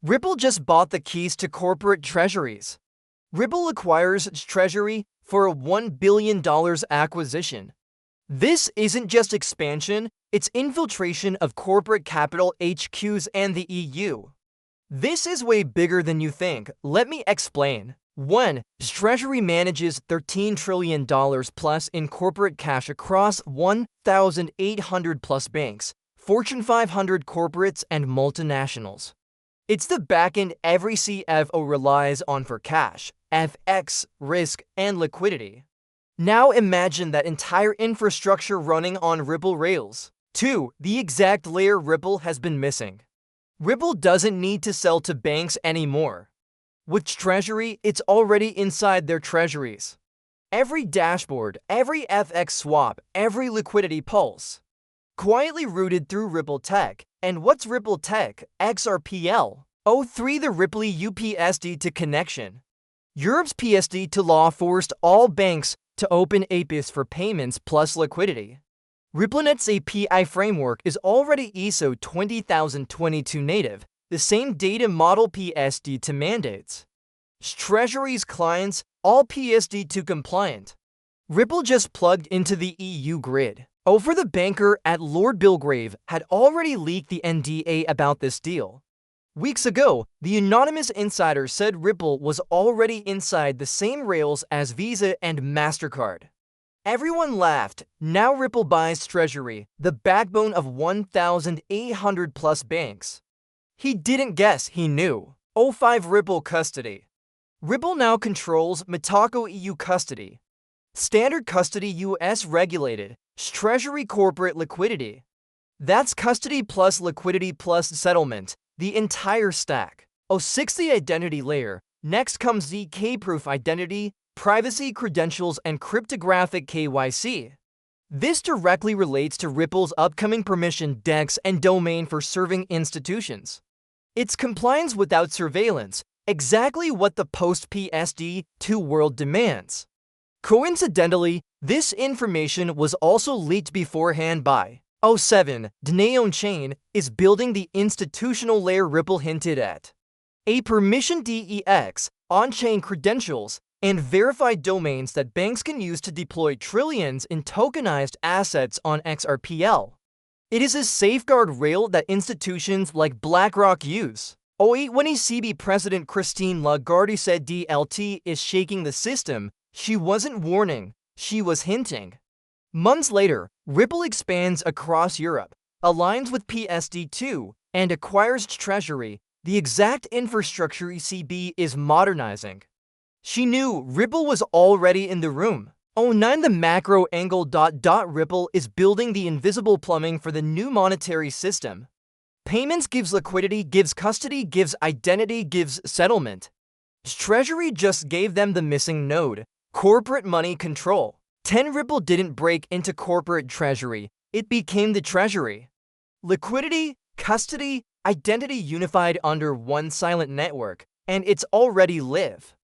Ripple just bought the keys to corporate treasuries. Ripple acquires Treasury for a $1 billion acquisition. This isn't just expansion, it's infiltration of corporate capital HQs and the EU. This is way bigger than you think. Let me explain. 1. Treasury manages $13 trillion plus in corporate cash across 1,800 plus banks, Fortune 500 corporates, and multinationals. It's the backend every CFO relies on for cash, FX, risk, and liquidity. Now imagine that entire infrastructure running on Ripple rails. 2. The exact layer Ripple has been missing. Ripple doesn't need to sell to banks anymore. With Treasury, it's already inside their treasuries. Every dashboard, every FX swap, every liquidity pulse. Quietly routed through Ripple Tech. And what's Ripple Tech? XRPL. 3. The Ripple EU PSD2 connection. Europe's PSD2 law forced all banks to open APIs for payments plus liquidity. RippleNet's API framework is already ISO 20022 native, the same data model PSD2 mandates. Treasury's clients, all PSD2 compliant. Ripple just plugged into the EU grid. For the banker at Lord Bilgrave had already leaked the NDA about this deal. Weeks ago, the anonymous insider said Ripple was already inside the same rails as Visa and MasterCard. Everyone laughed. Now Ripple buys Treasury, the backbone of 1,800 plus banks. He didn't guess, he knew. 5. Ripple Custody. Ripple now controls Metaco EU Custody, Standard Custody US regulated, Treasury corporate liquidity. That's custody plus liquidity plus settlement, the entire stack. 6. The identity layer. Next comes the K-proof identity, privacy credentials, and cryptographic KYC. This directly relates to Ripple's upcoming permission DEX and domain for serving institutions. It's compliance without surveillance, exactly what the post-PSD2 world demands. Coincidentally, this information was also leaked beforehand by 7. Danae on-chain is building the institutional layer Ripple hinted at. A permission DEX, on-chain credentials, and verified domains that banks can use to deploy trillions in tokenized assets on XRPL. It is a safeguard rail that institutions like BlackRock use. when ECB President Christine Lagarde said DLT is shaking the system, she wasn't warning, she was hinting. Months later, Ripple expands across Europe, aligns with PSD2, and acquires Treasury, the exact infrastructure ECB is modernizing. She knew Ripple was already in the room. 9. The macro angle. Ripple is building the invisible plumbing for the new monetary system. Payments gives liquidity, gives custody, gives identity, gives settlement. Treasury just gave them the missing node, corporate money control. 10. Ripple didn't break into corporate treasury, it became the treasury. Liquidity, custody, identity unified under one silent network, and it's already live.